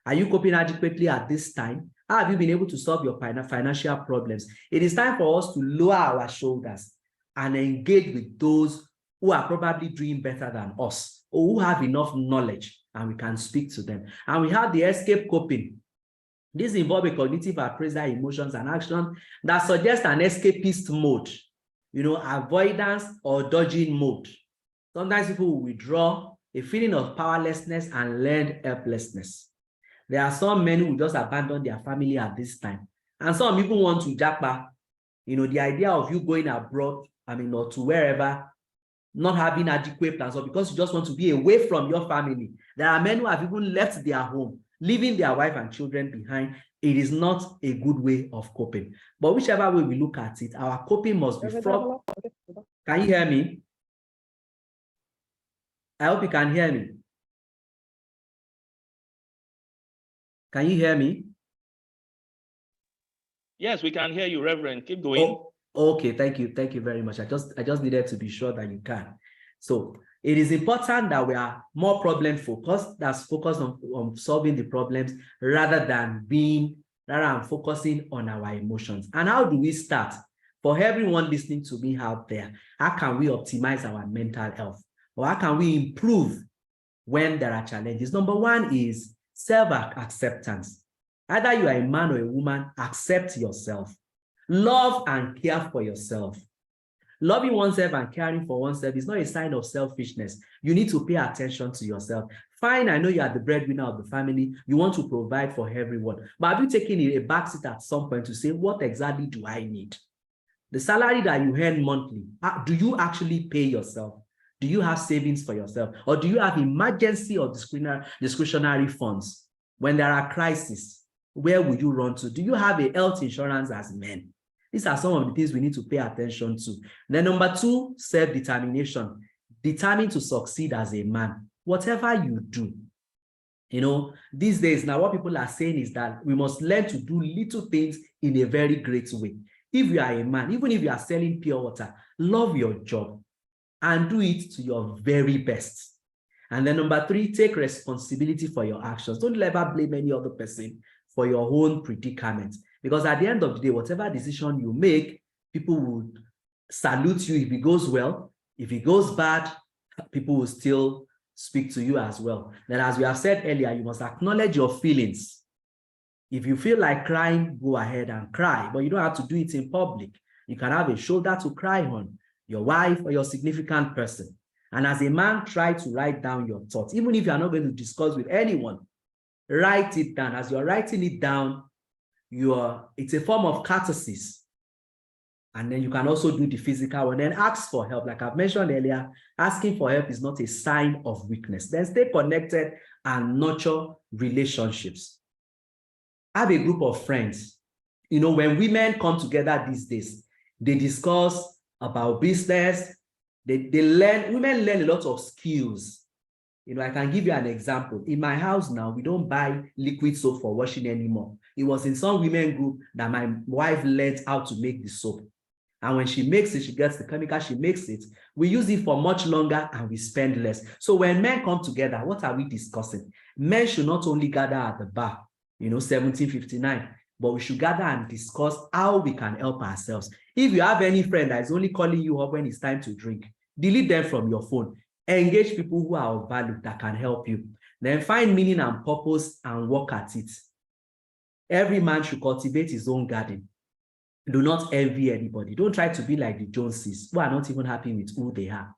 Are you coping adequately at this time? How have you been able to solve your financial problems? It is time for us to lower our shoulders and engage with those who are probably doing better than us or who have enough knowledge, and we can speak to them. And we have the escape coping. This involves a cognitive appraisal, emotions, and action that suggests an escapist mode, avoidance or dodging mode. Sometimes people will withdraw, a feeling of powerlessness and learned helplessness. There are some men who will just abandon their family at this time. And some people want to japa, the idea of you going abroad, or to wherever, not having adequate plans, or because you just want to be away from your family. There are men who have even left their home, leaving their wife and children behind. It is not a good way of coping. But whichever way we look at it, our coping must be from. Can you hear me? I hope you can hear me. Can you hear me? Yes, we can hear you, Reverend. Keep going. Oh, okay, thank you. Thank you very much. I just needed to be sure that you can. So it is important that we are more problem focused, that's focused on solving the problems rather than focusing on our emotions. And how do we start? For everyone listening to me out there, how can we optimize our mental health? Or how can we improve when there are challenges? Number one is self-acceptance. Either you are a man or a woman, accept yourself. Love and care for yourself. Loving oneself and caring for oneself is not a sign of selfishness. You need to pay attention to yourself. Fine, I know you are the breadwinner of the family. You want to provide for everyone. But have you taken a backseat at some point to say, what exactly do I need? The salary that you earn monthly, do you actually pay yourself? Do you have savings for yourself? Or do you have emergency or discretionary funds? When there are crises, where will you run to? Do you have a health insurance as men? These are some of the things we need to pay attention to. Then number two, self-determination. Determined to succeed as a man. Whatever you do, these days now what people are saying is that we must learn to do little things in a very great way. If you are a man, even if you are selling pure water, love your job and do it to your very best. And then number three, take responsibility for your actions. Don't ever blame any other person for your own predicament. Because at the end of the day, whatever decision you make, people will salute you if it goes well. If it goes bad, people will still speak to you as well. Then as we have said earlier, you must acknowledge your feelings. If you feel like crying, go ahead and cry, but you don't have to do it in public. You can have a shoulder to cry on, your wife or your significant person. And as a man, try to write down your thoughts. Even if you are not going to discuss with anyone, write it down. As you're writing it down, it's a form of catharsis. And then you can also do the physical and then ask for help. Like I've mentioned earlier, asking for help is not a sign of weakness. Then stay connected and nurture relationships. Have a group of friends. When women come together these days, they discuss about business. Women learn a lot of skills. I can give you an example. In my house now, we don't buy liquid soap for washing anymore. It was in some women group that my wife learned how to make the soap. And when she makes it, she gets the chemical, she makes it. We use it for much longer and we spend less. So when men come together, what are we discussing? Men should not only gather at the bar, 1759, but we should gather and discuss how we can help ourselves. If you have any friend that is only calling you up when it's time to drink, delete them from your phone. Engage people who are of value that can help you. Then find meaning and purpose and work at it. Every man should cultivate his own garden. Do not envy anybody. Don't try to be like the Joneses who are not even happy with who they are.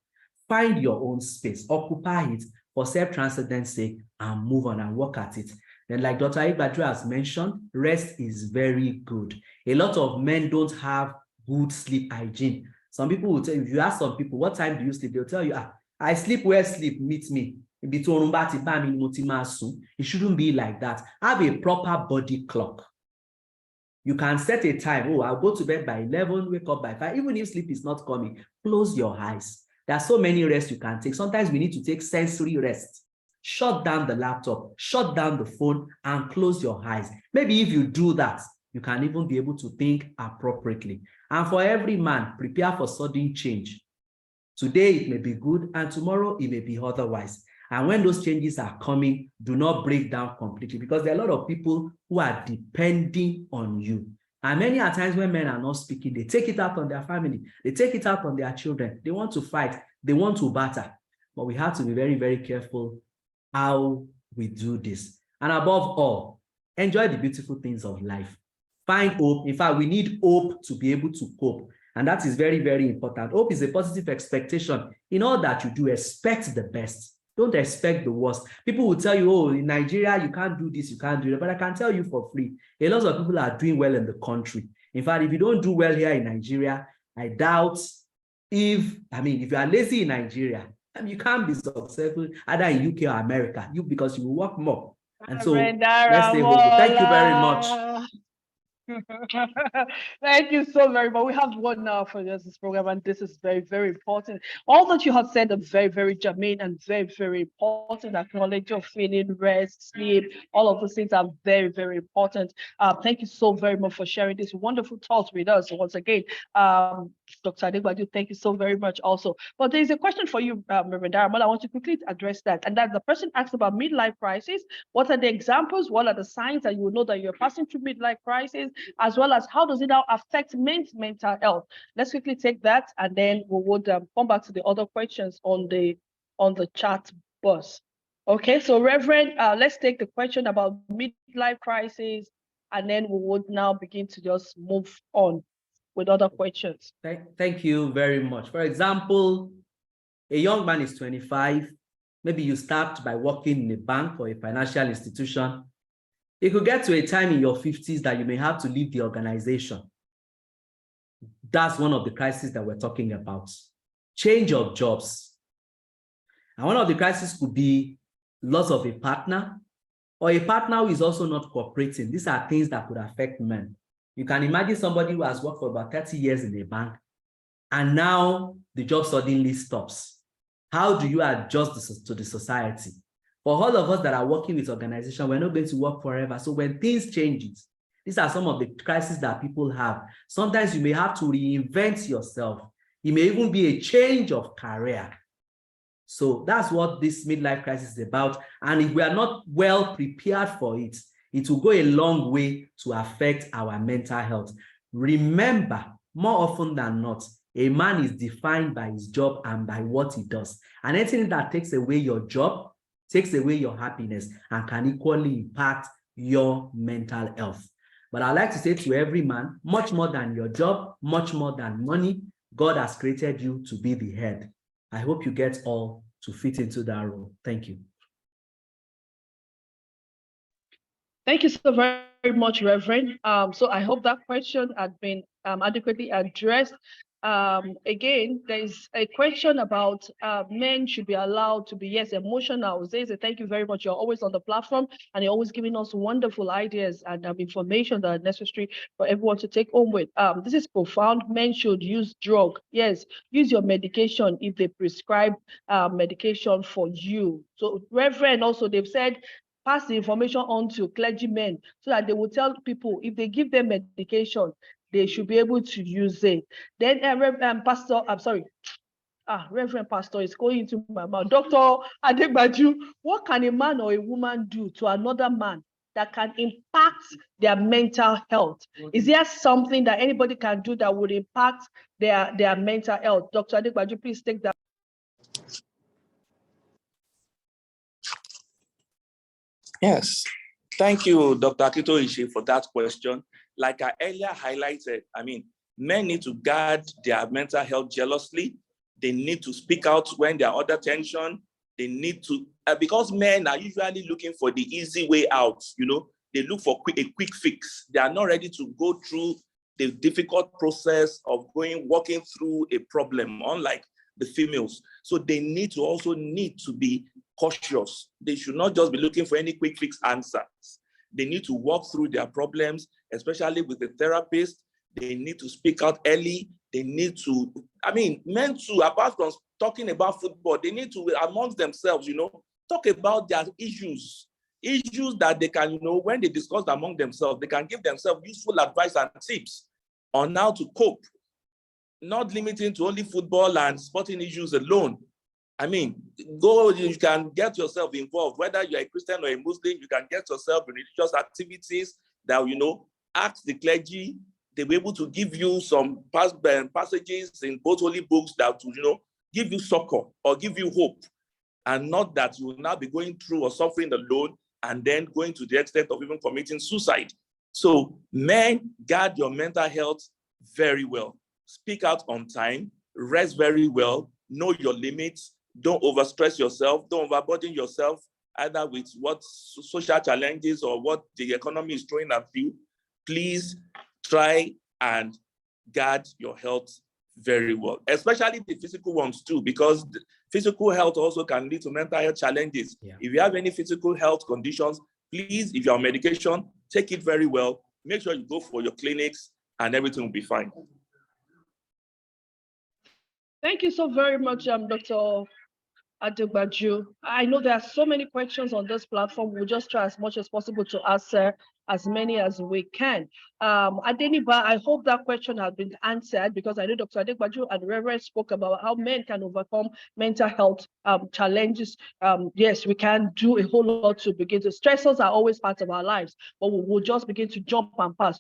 Find your own space, occupy it for self-transcendence sake, and move on and work at it. Then, like Dr. Ibadru has mentioned, rest is very good. A lot of men don't have good sleep hygiene. Some people will tell you, if you ask some people, what time do you sleep? They'll tell you, I sleep where sleep meets me. It shouldn't be like that. Have a proper body clock. You can set a time. Oh, I'll go to bed by 11, wake up by 5. Even if sleep is not coming, close your eyes. There are so many rests you can take. Sometimes we need to take sensory rest. Shut down the laptop, shut down the phone, and close your eyes. Maybe if you do that, you can even be able to think appropriately. And for every man, prepare for sudden change. Today it may be good, and tomorrow it may be otherwise. And when those changes are coming, do not break down completely, because there are a lot of people who are depending on you. And many are times when men are not speaking, they take it out on their family, they take it out on their children, they want to fight, they want to batter. But we have to be very, very careful how we do this. And above all, enjoy the beautiful things of life. Find hope. In fact, we need hope to be able to cope. And that is very, very important. Hope is a positive expectation. In all that you do, expect the best. Don't expect the worst. People will tell you, oh, in Nigeria, you can't do this, you can't do that. But I can tell you for free, a lot of people are doing well in the country. In fact, if you don't do well here in Nigeria, I doubt if you are lazy in Nigeria, you can't be successful either in UK or America, because you will work more. And so let's stay hopeful. Thank you very much. Thank you so very much. We have 1 hour for this program, and this is very, very important. All that you have said are very, very germane and very, very important. Acknowledge your feeling, rest, sleep, all of those things are very, very important. Thank you so very much for sharing this wonderful thoughts with us. Once again, Dr. Adegbadu, thank you so very much also. But there's a question for you, Reverend Daramola. I want to quickly address that. And that the person asked about midlife crisis. What are the examples? What are the signs that you will know that you're passing through midlife crisis? As well as how does it now affect men's mental health? Let's quickly take that, and then we would come back to the other questions on the chat box. Okay, so Reverend, let's take the question about midlife crisis, and then we would now begin to just move on with other questions. Thank you very much. For example, a young man is 25. Maybe you start by working in a bank or a financial institution. It could get to a time in your 50s that you may have to leave the organization. That's one of the crises that we're talking about. Change of jobs. And one of the crises could be loss of a partner, or a partner who is also not cooperating. These are things that could affect men. You can imagine somebody who has worked for about 30 years in a bank, and now the job suddenly stops. How do you adjust to the society? For all of us that are working with organizations, we're not going to work forever. So when things changes, these are some of the crises that people have. Sometimes you may have to reinvent yourself. It may even be a change of career. So that's what this midlife crisis is about. And if we are not well prepared for it, it will go a long way to affect our mental health. Remember, more often than not, a man is defined by his job and by what he does. And anything that takes away your job takes away your happiness and can equally impact your mental health. But I'd like to say to every man, much more than your job, much more than money, God has created you to be the head. I hope you get all to fit into that role. Thank you. Thank you so very much, Reverend. So I hope that question had been adequately addressed. Again, there is a question about men should be allowed to be, yes, emotional. Zeze, thank you very much. You're always on the platform and you're always giving us wonderful ideas and information that are necessary for everyone to take home with. This is profound. Men should use drug. Yes, use your medication if they prescribe medication for you. So Reverend, also they've said, pass the information on to clergymen so that they will tell people if they give them medication, they should be able to use it. Then Pastor, I'm sorry, Reverend Pastor is going into my mouth. Dr. Adegbaju, what can a man or a woman do to another man that can impact their mental health? Is there something that anybody can do that would impact their mental health? Dr. Adegbaju, please take that. Yes. Thank you, Dr. Akitoye, for that question. Like I earlier highlighted, I mean, men need to guard their mental health jealously. They need to speak out when they're under tension. They need to, because men are usually looking for the easy way out, you know, they look for a quick fix. They are not ready to go through the difficult process of walking through a problem, unlike the females. So they need to be cautious. They should not just be looking for any quick fix answers. They need to walk through their problems, especially with the therapist. They need to speak out early. They need to, I mean, men too, apart from talking about football, they need to, amongst themselves, you know, talk about their issues that they can, you know, when they discuss among themselves, they can give themselves useful advice and tips on how to cope, not limiting to only football and sporting issues alone. I mean, you can get yourself involved, whether you're a Christian or a Muslim, you can get yourself in religious activities that, you know, ask the clergy. They'll be able to give you some passages in both holy books that will, you know, give you succor or give you hope, and not that you will now be going through or suffering alone and then going to the extent of even committing suicide. So men, guard your mental health very well. Speak out on time, rest very well, know your limits, don't overstress yourself, don't overburden yourself, either with what social challenges or what the economy is throwing at you. Please try and guard your health very well, especially the physical ones too, because physical health also can lead to mental health challenges. Yeah. If you have any physical health conditions, please, if you're on medication, take it very well. Make sure you go for your clinics and everything will be fine. Thank you so very much, Dr. Adegbaju. I know there are so many questions on this platform. We'll just try as much as possible to answer as many as we can. Adeniba, I hope that question has been answered, because I know Dr. Adegbaju and Reverend spoke about how men can overcome mental health challenges. Yes, we can do a whole lot to begin to. Stressors are always part of our lives, but we will just begin to jump and pass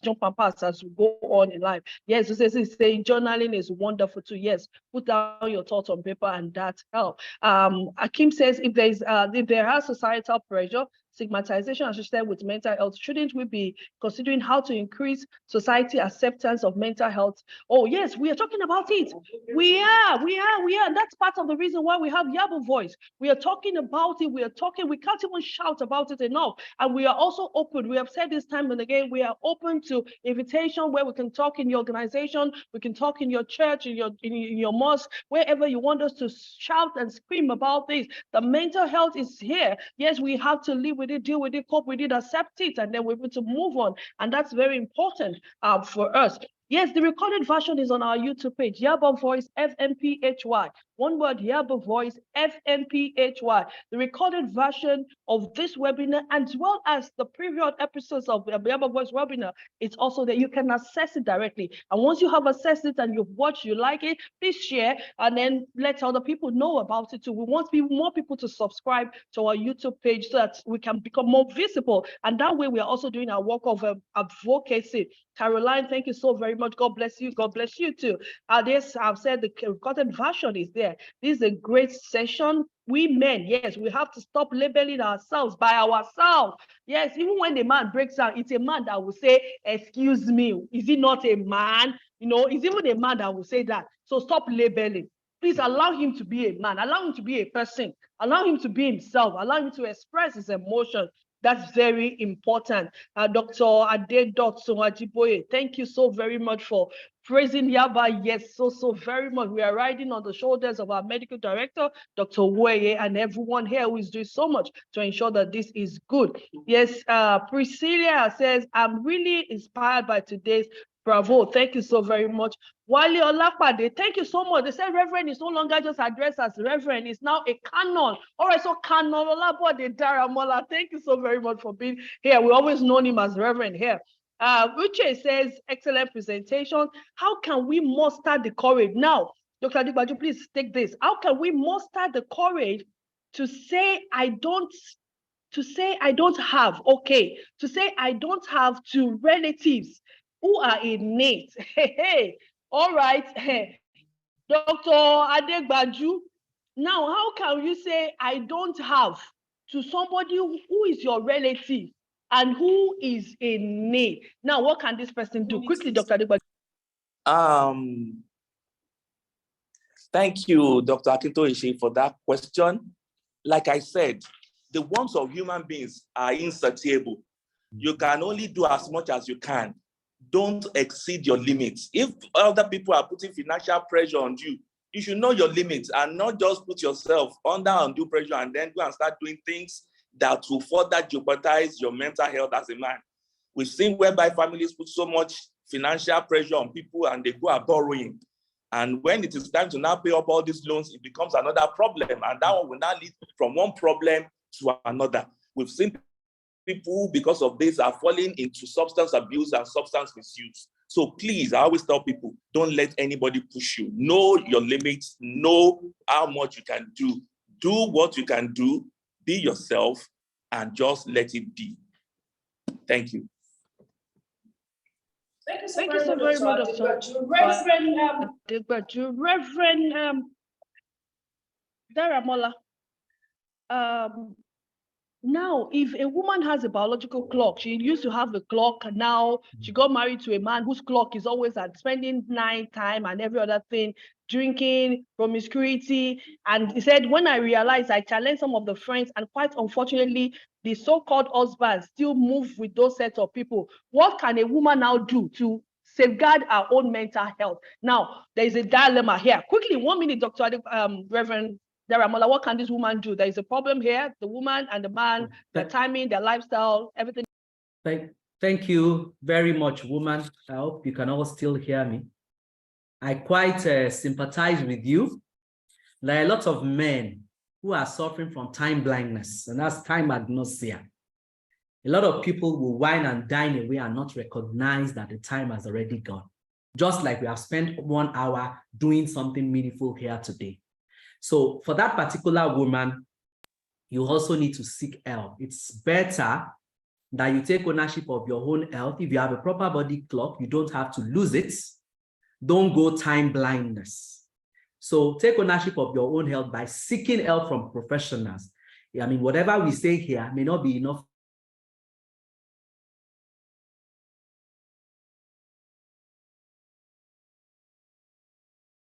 as we go on in life. Yes, this is saying journaling is wonderful too. Yes, put down your thoughts on paper and that helps. Akim says, if there are societal pressure, stigmatization associated with mental health, shouldn't we be considering how to increase society acceptance of mental health? Oh yes, we are talking about it. We are. And that's part of the reason why we have Yaba Voice. We are talking about it. We can't even shout about it enough. And we are also open. We have said this time and again, we are open to invitation where we can talk in your organization, we can talk in your church, in your mosque, wherever you want us to shout and scream about this. The mental health is here. Yes, we have to live with it, deal with it, cope with it, accept it, and then we're able to move on. And that's very important for us. Yes, the recorded version is on our YouTube page, Yaba Voice FMPHY. One word, Yaba Voice FMPHY. The recorded version of this webinar, as well as the previous episodes of the Yaba Voice webinar, it's also that you can access it directly. And once you have accessed it and you've watched, you like it, please share and then let other people know about it too. We want more people to subscribe to our YouTube page so that we can become more visible. And that way we are also doing our work of advocacy. Caroline, thank you so very much. God bless you. God bless you too. This, I've said the recorded version is there. This is a great session. We men, yes, we have to stop labeling ourselves by ourselves. Yes, even when the man breaks down, it's a man that will say, excuse me, is he not a man? You know, it's even a man that will say that. So stop labeling. Please allow him to be a man, allow him to be a person, allow him to be himself, allow him to express his emotions. That's very important. Dr. Adedotun Ajiboye, thank you so very much for praising Yaba. Yes, so very much. We are riding on the shoulders of our medical director, Dr. Weye, and everyone here who is doing so much to ensure that this is good. Yes, Priscilla says, I'm really inspired by today's bravo. Thank you so very much. Wale Olapade, thank you so much. They said Reverend is no longer just addressed as Reverend, it's now a canon. All right, so Canon Olapade Daramola, thank you so very much for being here. We always known him as Reverend here. Uche says, excellent presentation. How can we muster the courage? Now, Dr. Adibaju, please take this. How can we muster the courage to say I don't have, okay, to say I don't have to relatives who are innate? Hey, all right. Dr. Adegbaju, now how can you say I don't have to somebody who is your relative and who is in need? Now, what can this person do? Quickly, Dr. Adegbaju. Thank you, Dr. Akintoye, for that question. Like I said, the wants of human beings are insatiable. You can only do as much as you can. Don't exceed your limits. If other people are putting financial pressure on you, you should know your limits and not just put yourself under undue pressure and then go and start doing things that will further jeopardize your mental health as a man. We've seen whereby families put so much financial pressure on people and they go out borrowing. And when it is time to now pay up all these loans, it becomes another problem. And that one will now lead from one problem to another. We've seen people, because of this, are falling into substance abuse and substance misuse. So please, I always tell people, don't let anybody push you. Know your limits, know how much you can do. Do what you can do, be yourself, and just let it be. Thank you. Thank you so very much, Dr. Reverend Daramola. Now, if a woman has a biological clock, she used to have a clock, and now she got married to a man whose clock is always at spending night time and every other thing, drinking, promiscuity. And he said, when I realized, I challenged some of the friends, and quite unfortunately, the so-called husbands still move with those sets of people. What can a woman now do to safeguard our own mental health? Now, there is a dilemma here. Quickly, 1 minute, Dr. Reverend Daramola, what can this woman do? There is a problem here. The woman and the man, the timing, their lifestyle, everything. Thank you very much, woman. I hope you can all still hear me. I quite sympathize with you. There are a lot of men who are suffering from time blindness, and that's time agnosia. A lot of people will wine and dine away and not recognize that the time has already gone. Just like we have spent 1 hour doing something meaningful here today. So for that particular woman, you also need to seek help. It's better that you take ownership of your own health. If you have a proper body clock, you don't have to lose it. Don't go time blindness. So take ownership of your own health by seeking help from professionals. I mean, whatever we say here may not be enough.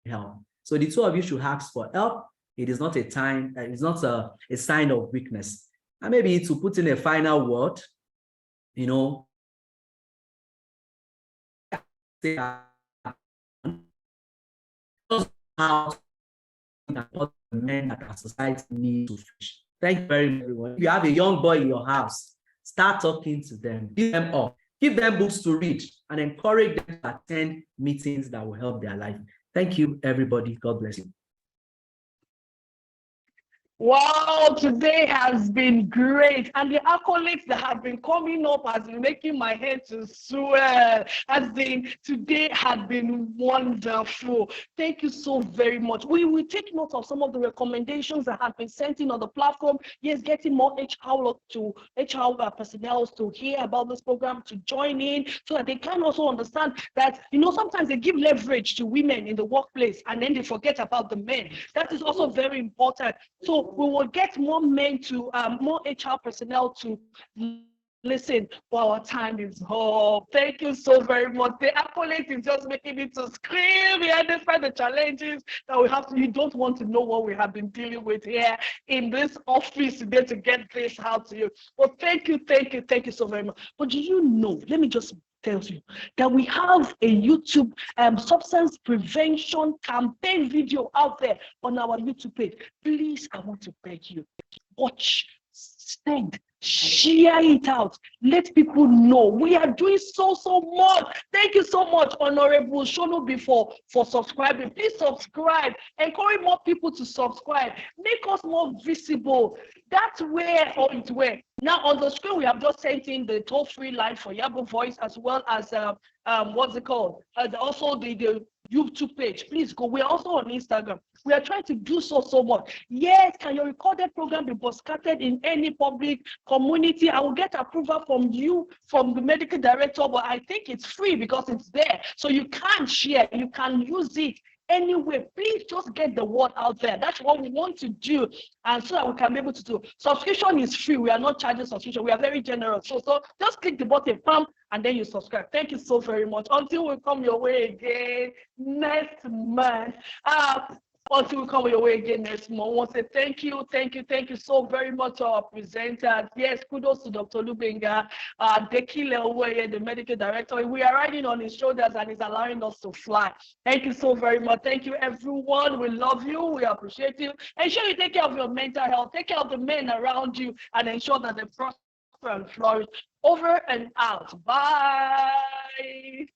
Help. So the two of you should ask for help. It is not a time, it's not a sign of weakness. And maybe to put in a final word, you know, how the men that our society needs to fish. Thank you very much, everyone. If you have a young boy in your house, start talking to them, give them up, give them books to read, and encourage them to attend meetings that will help their life. Thank you, everybody. God bless you. Wow, today has been great. And the accolades that have been coming up has been making my head to swell. Today had been wonderful. Thank you so very much. We will take note of some of the recommendations that have been sent in on the platform. Yes, getting more HR personnel to hear about this program, to join in, so that they can also understand that, you know, sometimes they give leverage to women in the workplace and then they forget about the men. That is also very important. So we will get more men to, more HR personnel to listen, while our time is up. Thank you so very much. The accolade is just making me to scream. We understand the challenges that we have to. You don't want to know what we have been dealing with here in this office today to get this out to you. Well, thank you so very much. But do you know, let me just tell you that we have a YouTube substance prevention campaign video out there on our YouTube page. Please, I want to beg you, watch, send, share it out, let people know. We are doing so much. Thank you so much, Honorable Shonobi, for subscribing. Please subscribe. Encourage more people to subscribe. Make us more visible. That's where or it's where. Now on the screen, we have just sent in the toll-free line for Yaba Voice, as well as what's it called? Also the YouTube page. Please go. We're also on Instagram. We are trying to do so much. Yes, can your recorded program be broadcasted in any public community? I will get approval from you, from the medical director, but I think it's free because it's there. So you can share, you can use it anyway. Please just get the word out there. That's what we want to do, and so that we can be able to do. Subscription is free. We are not charging subscription. We are very generous. So just click the button, pam, and then you subscribe. Thank you so very much. Until we come your way again next month. Until we come your way again next month, I want to say thank you so very much to our presenters. Yes, kudos to Dr. Lubenga, Dekile Oweye, the medical director. We are riding on his shoulders and he's allowing us to fly. Thank you so very much. Thank you, everyone. We love you. We appreciate you. Ensure you take care of your mental health. Take care of the men around you and ensure that they prosper and flourish. Over and out. Bye.